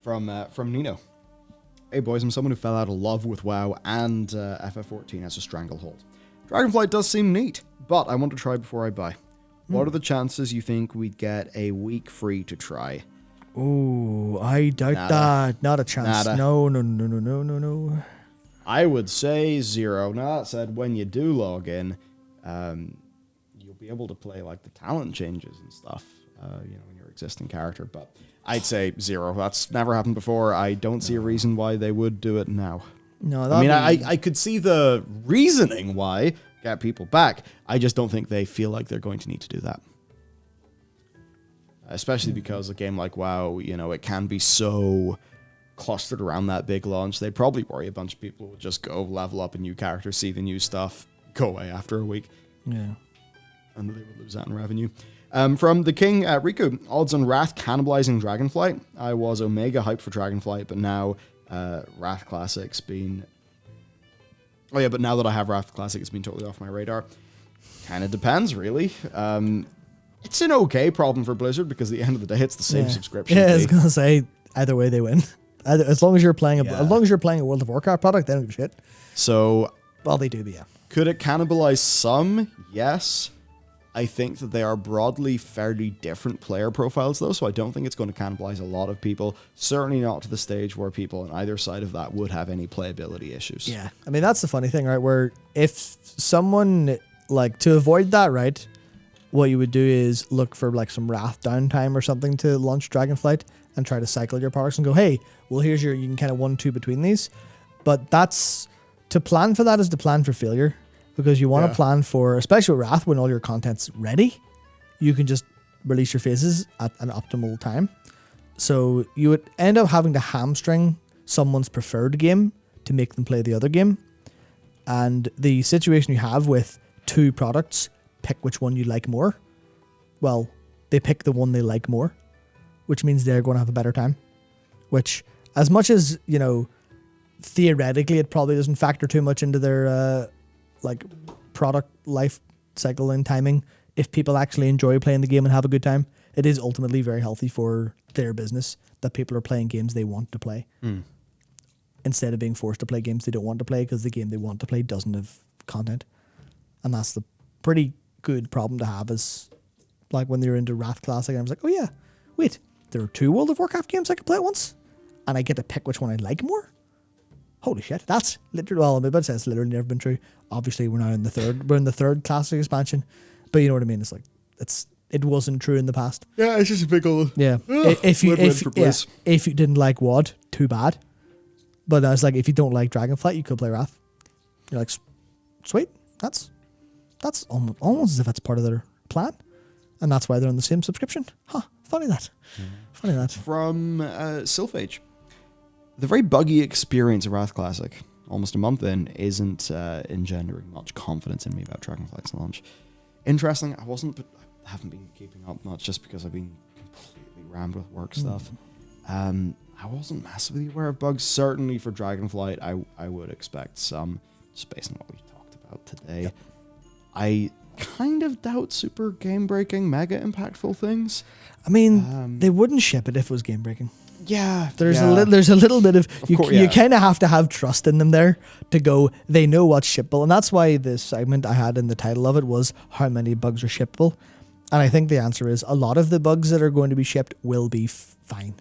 from Nino. Hey boys, I'm someone who fell out of love with WoW and FF14 as a stranglehold. Dragonflight does seem neat, but I want to try before I buy. What are the chances you think we'd get a week free to try? Oh, I doubt that. Not a chance. Nada. No. I would say 0. Now that said, when you do log in, you'll be able to play like the talent changes and stuff, in your existing character. But I'd say 0. That's never happened before. I don't see a reason why they would do it now. No, I mean, I could see the reasoning why, get people back. I just don't think they feel like they're going to need to do that. Especially because a game like WoW, it can be so clustered around that big launch. They'd probably worry a bunch of people would just go level up a new character, see the new stuff, go away after a week. Yeah. And they would lose out in revenue. From the King, Riku, odds on Wrath cannibalizing Dragonflight. I was Omega hyped for Dragonflight, but now Wrath Classic's been... Oh yeah, but now that I have Wrath Classic, it's been totally off my radar. Kind of depends, really. It's an okay problem for Blizzard because at the end of the day, it's the same subscription fee. I was gonna say either way they win. As long as you're playing a World of Warcraft product, they don't give a shit. So, well, they do, but yeah. Could it cannibalize some? Yes. I think that they are broadly fairly different player profiles, though, so I don't think it's going to cannibalize a lot of people. Certainly not to the stage where people on either side of that would have any playability issues. Yeah, I mean, that's the funny thing, right? Where if someone, to avoid that, right, what you would do is look for, some Wrath downtime or something to launch Dragonflight and try to cycle your products and go, hey, well, you can kind of 1-2 between these. But to plan for that is to plan for failure. Because you want to plan for, especially with Wrath, when all your content's ready, you can just release your phases at an optimal time. So you would end up having to hamstring someone's preferred game to make them play the other game. And the situation you have with 2 products, pick which one you like more. Well, they pick the one they like more, which means they're going to have a better time. Which, as much as, theoretically, it probably doesn't factor too much into their... product life cycle and timing. If people actually enjoy playing the game and have a good time, it is ultimately very healthy for their business that people are playing games they want to play instead of being forced to play games they don't want to play because the game they want to play doesn't have content. And that's the pretty good problem to have is when you're into Wrath Classic and I was like, oh yeah, wait, there are 2 World of Warcraft games I can play at once and I get to pick which one I like more? Holy shit, that's literally, well, I'm about to say it's literally never been true. Obviously, we're in the third classic expansion, but you know what I mean? It wasn't true in the past. Yeah, it's just a big old... Yeah. If you didn't like WoD, too bad. But I was like, if you don't like Dragonflight, you could play Wrath. You're like, sweet, that's almost as if that's part of their plan. And that's why they're on the same subscription. Huh, funny that. Funny that. From Sylphage. The very buggy experience of Wrath Classic, almost a month in, isn't engendering much confidence in me about Dragonflight's launch. Interesting, I haven't been keeping up much just because I've been completely rammed with work stuff. I wasn't massively aware of bugs. Certainly for Dragonflight, I would expect some, just based on what we talked about today. Yep. I kind of doubt super game-breaking, mega impactful things. I mean, they wouldn't ship it if it was game-breaking. Yeah, there's a little bit of you kind of have to have trust in them there to go. They know what's shippable, and that's why this segment I had in the title of it was how many bugs are shippable. And I think the answer is a lot of the bugs that are going to be shipped will be fine.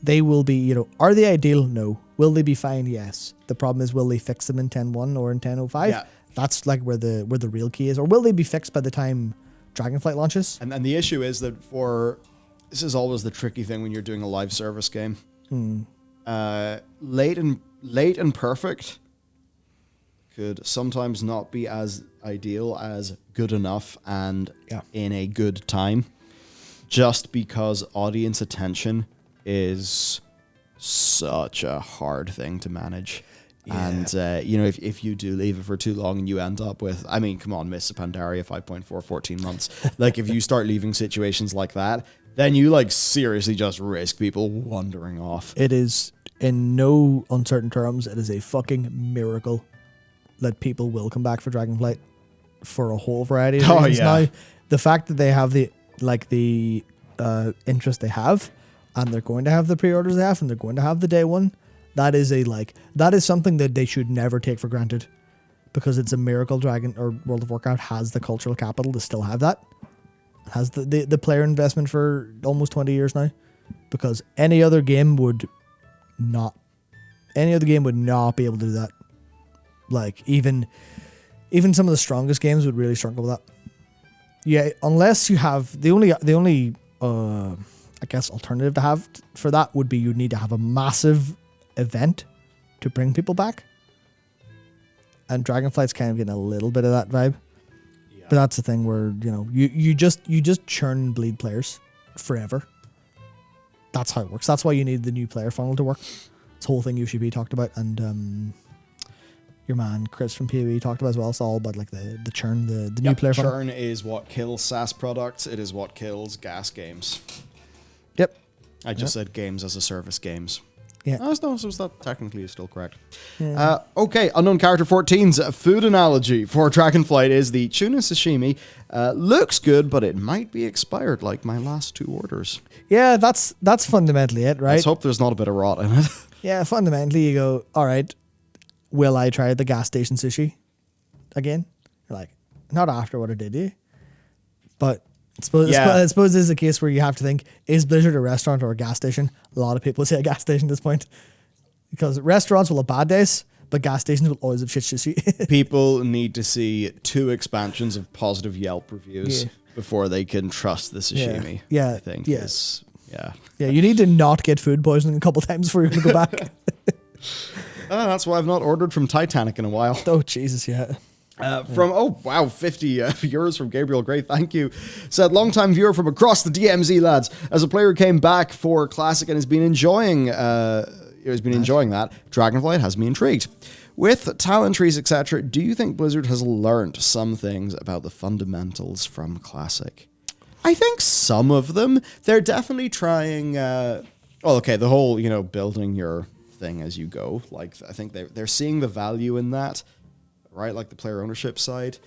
They will be, are they ideal? No. Will they be fine? Yes. The problem is, will they fix them in 10.1 or in 10.05? Yeah. That's where the real key is. Or will they be fixed by the time Dragonflight launches? And the issue is that this is always the tricky thing when you're doing a live service game. Late and perfect could sometimes not be as ideal as good enough and in a good time, just because audience attention is such a hard thing to manage. Yeah. And, if you do leave it for too long and you end up with, I mean, come on, Mists of Pandaria 5.4, 14 months. If you start leaving situations like that, then you seriously just risk people wandering off. It is, in no uncertain terms, it is a fucking miracle that people will come back for Dragonflight for a whole variety of reasons. Now, the fact that they have the interest they have and they're going to have the pre-orders they have, and they're going to have the day one. That is something that they should never take for granted, because it's a miracle Dragon or World of Warcraft has the cultural capital to still have that. It has the player investment for almost 20 years now, because any other game would not be able to do that. Like even some of the strongest games would really struggle with that. Yeah, unless you have the only I guess alternative to have for that would be you'd need to have a massive event to bring people back. And Dragonflight's kind of getting a little bit of that vibe. Yeah. But that's the thing where, you just churn and bleed players forever. That's how it works. That's why you need the new player funnel to work. This whole thing UCB talked about, and your man Chris from PoE talked about as well. It's all about like the churn, the new player funnel. Churn is what kills SaaS products. It is what kills gas games. Yep. I just said games as a service games. Yeah. Oh, no, so that technically is still correct. Yeah. Okay, Unknown Character 14's food analogy for Dragonflight is the tuna sashimi. Looks good, but it might be expired like my last 2 orders. Yeah, that's fundamentally it, right? Let's hope there's not a bit of rot in it. Yeah, fundamentally you go, all right, will I try the gas station sushi again? You're like, not after what I did, you. But I suppose this is a case where you have to think, is Blizzard a restaurant or a gas station? A lot of people say a gas station at this point. Because restaurants will have bad days, but gas stations will always have shit sushi. People need to see 2 expansions of positive Yelp reviews before they can trust the sashimi. Yeah. I think. Yes. Yeah. Yeah, you need to not get food poisoning a couple times before you can go back. That's why I've not ordered from Titanic in a while. Oh, Jesus, yeah. 50 euros from Gabriel Gray, thank you. Said, long-time viewer from across the DMZ, lads. As a player who came back for Classic and has been enjoying that, Dragonflight has me intrigued. With talent trees, etc., do you think Blizzard has learned some things about the fundamentals from Classic? I think some of them. They're definitely trying, the whole, building your thing as you go. Like, I think they're seeing the value in that. Right, like the player ownership side,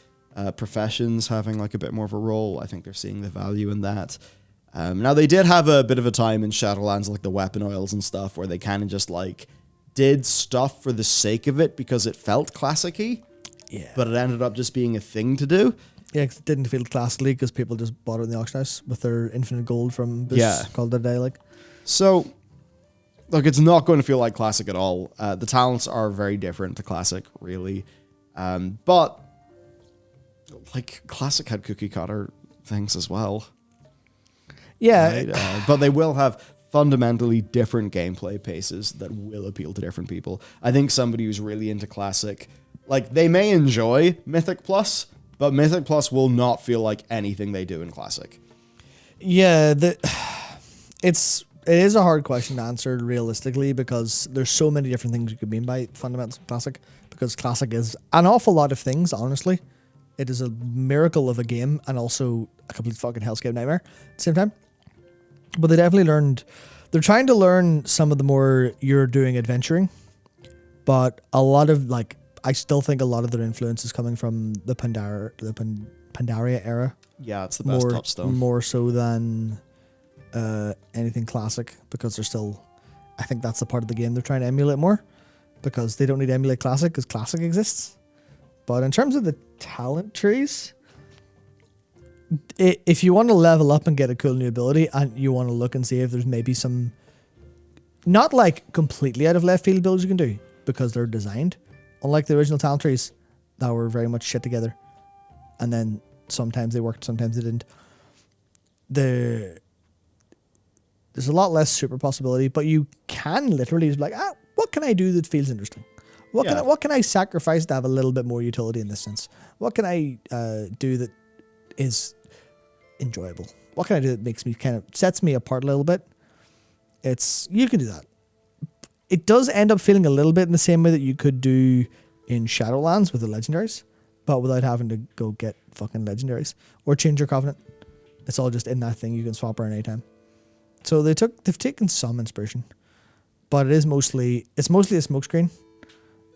professions having like a bit more of a role. I think they're seeing the value in that. Now they did have a bit of a time in Shadowlands, like the weapon oils and stuff, where they kind of just like did stuff for the sake of it because it felt classic-y. Yeah. But it ended up just being a thing to do. Yeah, 'cause it didn't feel classically because people just bought it in the auction house with their infinite gold from Boost called it a day. Like, so look, it's not going to feel like classic at all. The talents are very different to classic, really. But like classic had cookie cutter things as well. Yeah. Right? But they will have fundamentally different gameplay paces that will appeal to different people. I think somebody who's really into classic, like they may enjoy Mythic Plus, but Mythic Plus will not feel like anything they do in classic. Yeah, it is a hard question to answer realistically because there's so many different things you could mean by fundamentals of classic. Because classic is an awful lot of things, honestly. It is a miracle of a game and also a complete fucking hellscape nightmare at the same time. But they definitely they're trying to learn some of the more you're doing adventuring. But a lot of, I still think a lot of their influence is coming from the Pandaria era. Yeah, it's the best touchstone. More so than anything classic because I think that's the part of the game they're trying to emulate more. Because they don't need to emulate classic because classic exists. But in terms of the talent trees, if you want to level up and get a cool new ability and you want to look and see if there's maybe some not like completely out of left field builds you can do because they're designed, unlike the original talent trees that were very much shit together. And then sometimes they worked, sometimes they didn't. There's a lot less super possibility, but you can literally just be like, what can I do that feels interesting? What can I sacrifice to have a little bit more utility in this sense? What can I do that is enjoyable? What can I do that makes me sets me apart a little bit? You can do that. It does end up feeling a little bit in the same way that you could do in Shadowlands with the legendaries, but without having to go get fucking legendaries or change your covenant. It's all just in that thing you can swap around anytime. So they've taken some inspiration. But it's mostly a smokescreen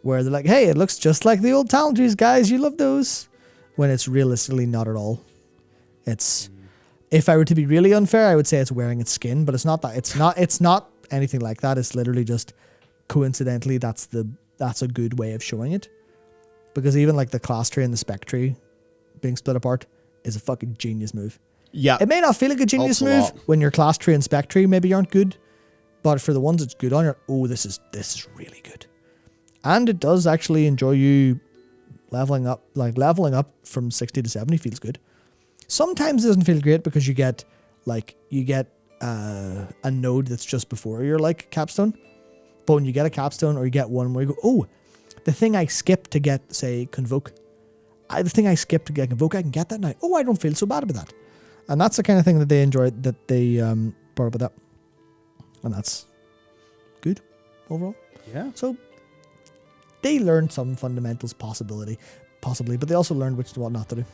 where they're like, hey, it looks just like the old talent trees, guys. You love those. When it's realistically not at all. It If I were to be really unfair, I would say it's wearing its skin, but it's not that. It's not anything like that. It's literally just coincidentally that's a good way of showing it. Because even like the class tree and the spec tree being split apart is a fucking genius move. Yeah. It may not feel like a genius move when your class tree and spec tree maybe aren't good, but for the ones it's good on, this is really good. And it does actually enjoy you leveling up. Like leveling up from 60 to 70 feels good. Sometimes it doesn't feel great because you get a node that's just before your like capstone. But when you get a capstone or you get one where you go, oh, the thing I skipped to get, say, Convoke. I can get that now. Oh, I don't feel so bad about that. And that's the kind of thing that they enjoyed, that they brought up with that. And that's good overall. Yeah. So they learned some fundamentals possibly, but they also learned what not to do.